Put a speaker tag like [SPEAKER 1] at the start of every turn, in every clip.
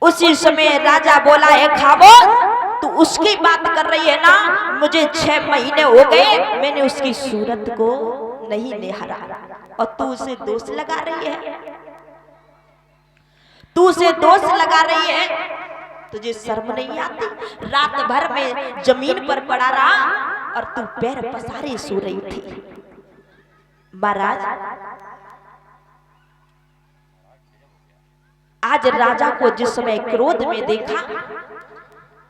[SPEAKER 1] उसी समय राजा बोला है खामोश, तू उसकी बात कर रही है ना, मुझे 6 महीने हो गए मैंने उसकी सूरत को नहीं निहारा और तू उसे दोष लगा रही है, तू उसे दोष लगा रही है, तुझे शर्म नहीं आती? रात भर में जमीन पर पड़ा रहा और तू पैर पसारे सो रही थी। महाराज आज राजा को जिस समय क्रोध में देखा,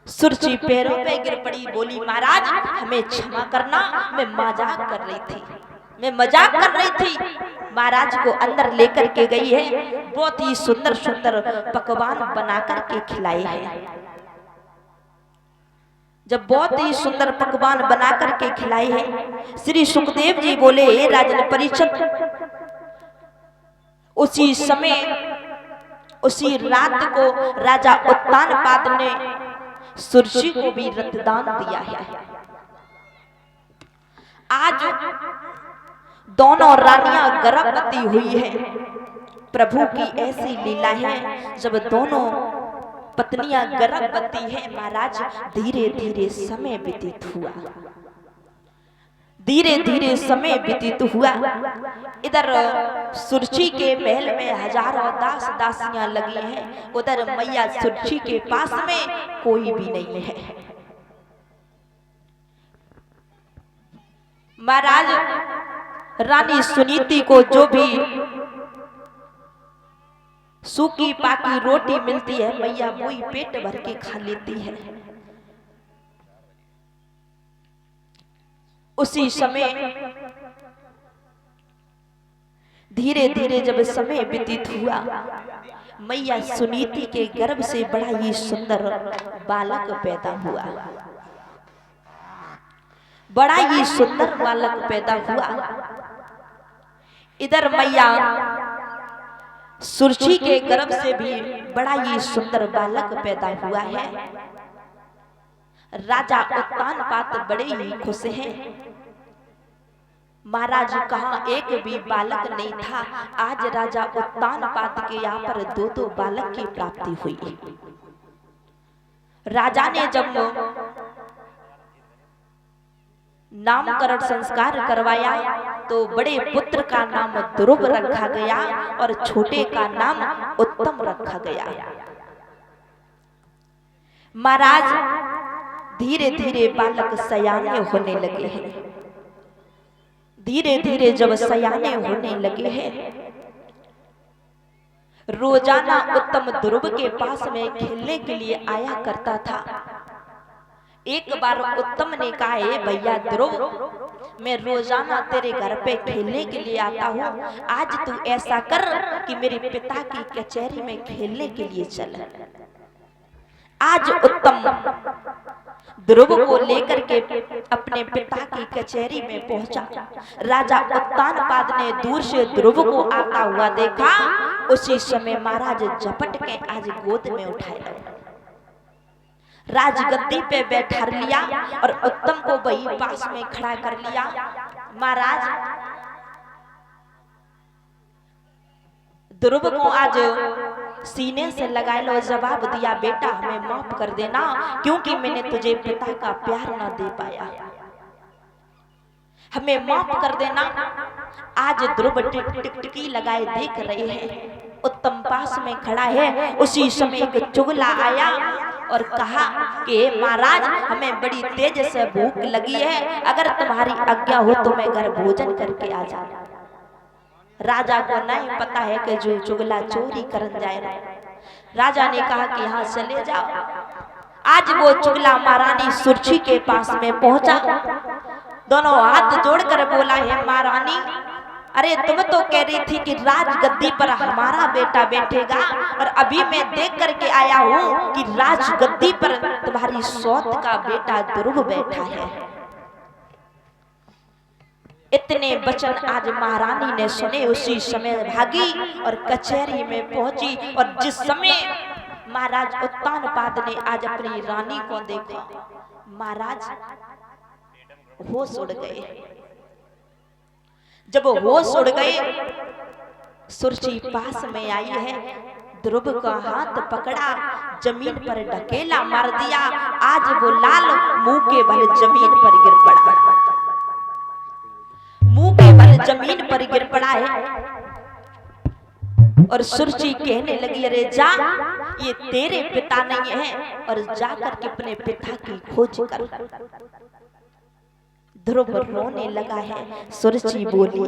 [SPEAKER 1] सुरची पैरों पे गिर पड़ी, बोली महाराज हमें क्षमा करना, मैं मजाक कर रही थी, मैं मजाक कर रही थी। महाराज को अंदर लेकर के गई है, बहुत ही सुंदर सुंदर पकवान बनाकर के खिलाए हैं। जब बहुत ही सुंदर पकवान बनाकर के खिलाए हैं, श्री सुखदेव जी बोले हे राजन परीक्षित, उसी समय उसी रात को राजा उत्तानपाद ने सुरची को भी रक्तदान दिया है। आज दोनों रानियां गर्भवती हुई है। प्रभु की ऐसी लीला है, जब दोनों पत्नियां गर्भवती है महाराज, धीरे धीरे समय व्यतीत हुआ, धीरे धीरे समय व्यतीत हुआ। इधर सुरची के महल में हजारों दास दासियां लगी हैं, उधर मैया सुरची के पास में कोई भी नहीं है। महाराज रानी सुनीति को जो भी सूखी पाकी रोटी मिलती है, मैया वही पेट भर के खा लेती है। उसी समय धीरे धीरे जब समय व्यतीत हुआ, मैया सुनीति के गर्भ से बड़ा ही सुंदर बालक पैदा हुआ, बड़ा ही सुंदर बालक पैदा हुआ। इधर मैया सुरची के गर्भ से भी बड़ा ही सुंदर बालक पैदा हुआ है। राजा उत्तानपाद बड़े ही खुश हैं। महाराज कहाँ एक भी बालक नहीं था, आज राजा उत्तानपाद के यहाँ पर 2-2 बालक की प्राप्ति हुई। राजा ने जब नामकरण संस्कार करवाया तो बड़े पुत्र का नाम ध्रुव रखा गया और छोटे का नाम उत्तम रखा गया। महाराज धीरे धीरे बालक सयाने होने लगे हैं। धीरे धीरे जब सयाने होने लगे हैं, रोजाना उत्तम ध्रुव के पास में खेलने के लिए आया करता था। एक बार उत्तम ने कहा है भैया ध्रुव, मैं रोजाना तेरे घर पे खेलने के लिए आता हूँ, आज तू ऐसा कर कि मेरे पिता की कचहरी में खेलने के लिए चल। आज उत्तम ध्रुव को लेकर के अपने पिता की कचहरी में पहुंचा। राजा उत्तानपाद ने दूर से ध्रुव को आता हुआ देखा, उसी समय महाराज झपट के आज गोद में उठाया, राजगद्दी पे बैठा लिया और उत्तम को वही पास में खड़ा कर लिया। महाराज ध्रुव को आज सीने से लगा लो, जवाब दिया बेटा हमें माफ कर देना, क्योंकि मैंने तुझे पिता का प्यार ना दे पाया, हमें माफ कर देना। आज ध्रुव टिकटिकी लगाए देख रहे हैं, उत्तम पास में खड़ा है। उसी समय एक चुगला आया और कहा कि महाराज हमें बड़ी तेज से भूख लगी है, अगर तुम्हारी आज्ञा हो तो मैं घर भोजन करके आ जाऊं। राजा को नहीं पता है कि जो चुगला चोरी करन जाए। राजा ने कहा कि यहाँ चले जाओ। आज वो चुगला महारानी सुरची के पास में पहुंचा, दोनों हाथ जोड़कर बोला है महारानी, अरे तुम तो कह रही थी कि राजगद्दी पर हमारा बेटा बैठेगा, और अभी मैं देख करके आया हूँ कि राजगद्दी पर तुम्हारी सौत का बेटा ध्रुव बैठा है। इतने वचन आज महारानी ने सुने, उसी समय भागी और कचहरी में पहुंची। और जिस समय महाराज उत्तानपाद ने आज अपनी रानी को देखा, महाराज होश उड़ गए। जब होश उड़ गए, सुरची पास में आई है, ध्रुव का हाथ पकड़ा, जमीन पर ढकेला मार दिया। आज वो लाल मुंह के बल जमीन पर गिर पड़ा, मुंह के बल जमीन पर गिर पड़ा है। और सुरची कहने लगी, अरे जा, ये तेरे पिता नहीं है, और जाकर के अपने पिता की खोज कर। ध्रुव रोने लगा है। सुरची बोली,